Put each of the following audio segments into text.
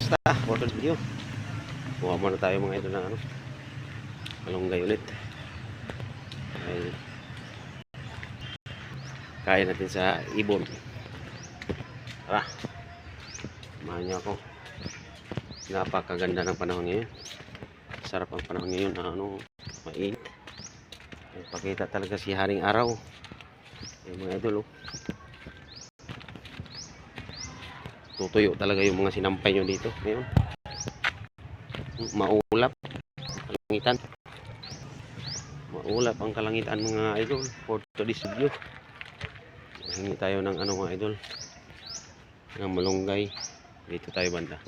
Kumusta? Photo video. Buha muna tayo mga idol ng ano, malunggay ulit. Ay, kain natin sa ibon. Tara, samahan niyo ako. Napakaganda ng panahon ngayon. Sarap ang panahon ngayon. Mainit. Pakita talaga si Haring Araw. Yung mga idol, oh. Tutuyo talaga yung mga sinampay nyo dito ngayon. Maulap kalangitan. Maulap ang kalangitan mga idol. For today's video, hingi tayo ng ano mga idol, ng malunggay. Dito tayo banda.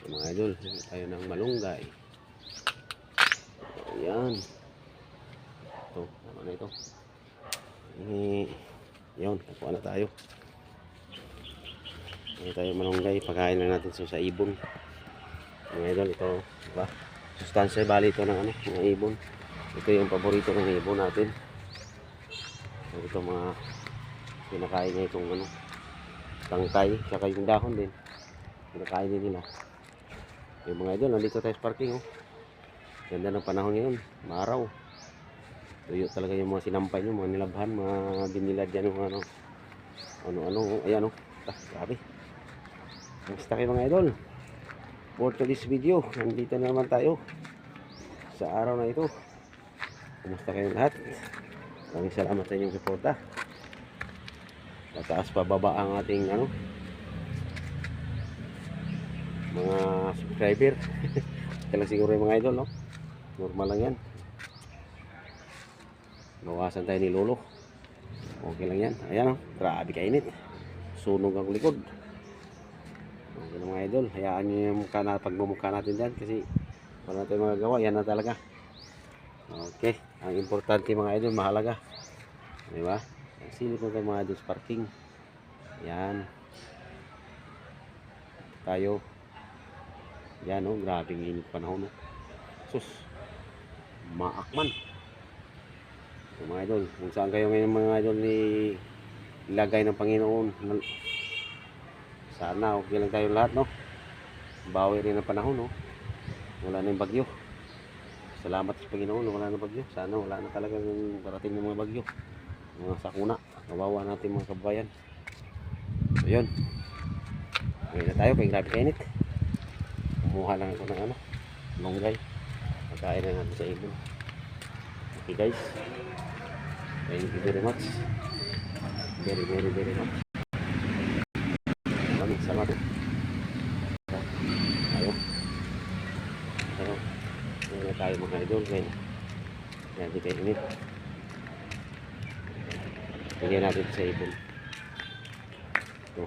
So, mga idol, hingi tayo ng malunggay. Ayan. Ito, tama na ito. Yun, kakuha na tayo. Hindi tayo malunggay, pagkain lang natin sa ibon. Mga idol, ito, diba? Sustansya bali ito ng ano, mga ibon. Ito yung paborito ng ibon natin. So, ito mga pinakain niya itong ano, tangkay, saka yung dahon din. Pinakain din nila. Yung mga idol, nandito tayo sa parking, oh. Ganda ng panahon ngayon, maaraw. Tuyo talaga yung mga sinampay nyo, mga nilabhan, mga binilad yan, yung ano, ayan, oh. Grabe. Kamusta kayo mga idol? For today's video, nandito na naman tayo sa araw na ito. Kamusta kayo lahat? Maraming salamat sa inyong suporta. Tataas pa baba ang ating ano, mga subscriber. Ito lang siguro yung mga idol, no? Normal lang yan. Nawasan tayo ni Lolo. Okay lang yan. Ayan, oh. Grabe kainit. Sunog ang likod. Okay na mga idol, hayaan nyo yung pagmumukha natin dyan kasi wala tayong magagawa, yan na talaga. Okay, ang importante mga idol, mahalaga, diba? Silip na tayo mga idol sa parking. Yan tayo. Yan, oh, grabe ng init panahon, oh. Sus, maakman. So, mga idol, kung saan kayo ngayon mga idol ilagay ng Panginoon, sana okay lang tayo lahat, no? Bawi rin ang panahon, no? Wala na yung bagyo. Salamat sa Panginoon, wala na bagyo. Sana wala na talaga yung parating ng mga bagyo, mga sakuna, kawawa natin mga kabayan. So yun, okay na tayo, kaya grabe kainit. Kumuha lang ako ng ano, malunggay. Pagkain na natin sa ibon. Okay guys, thank you very much. Very much. Maraming salamat. Tayo na tayo mga idol. Yan, di kayo init. Lagyan natin sa ibon. Ito.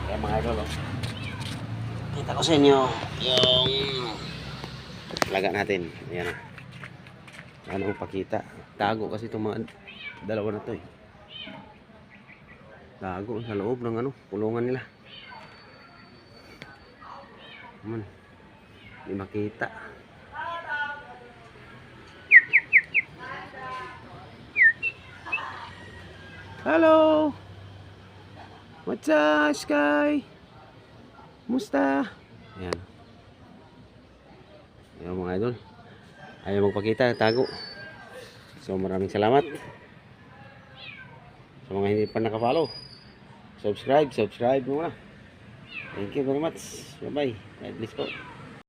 Kaya mga idol, oh, kita ko sa inyo yung laga natin. Ayan, anong pakita. Tago kasi itong mga dalawa na to, eh. Tago sa loob ng ano, kulungan nila. Hindi makita. Hello, what's up Sky? Musta? Ayan. Ayan mga idol, Ayaw magpakita, tago. So maraming salamat sa mga hindi pa nakafollow. Subscribe muna. Thank you very much. Bye bye. God bless po.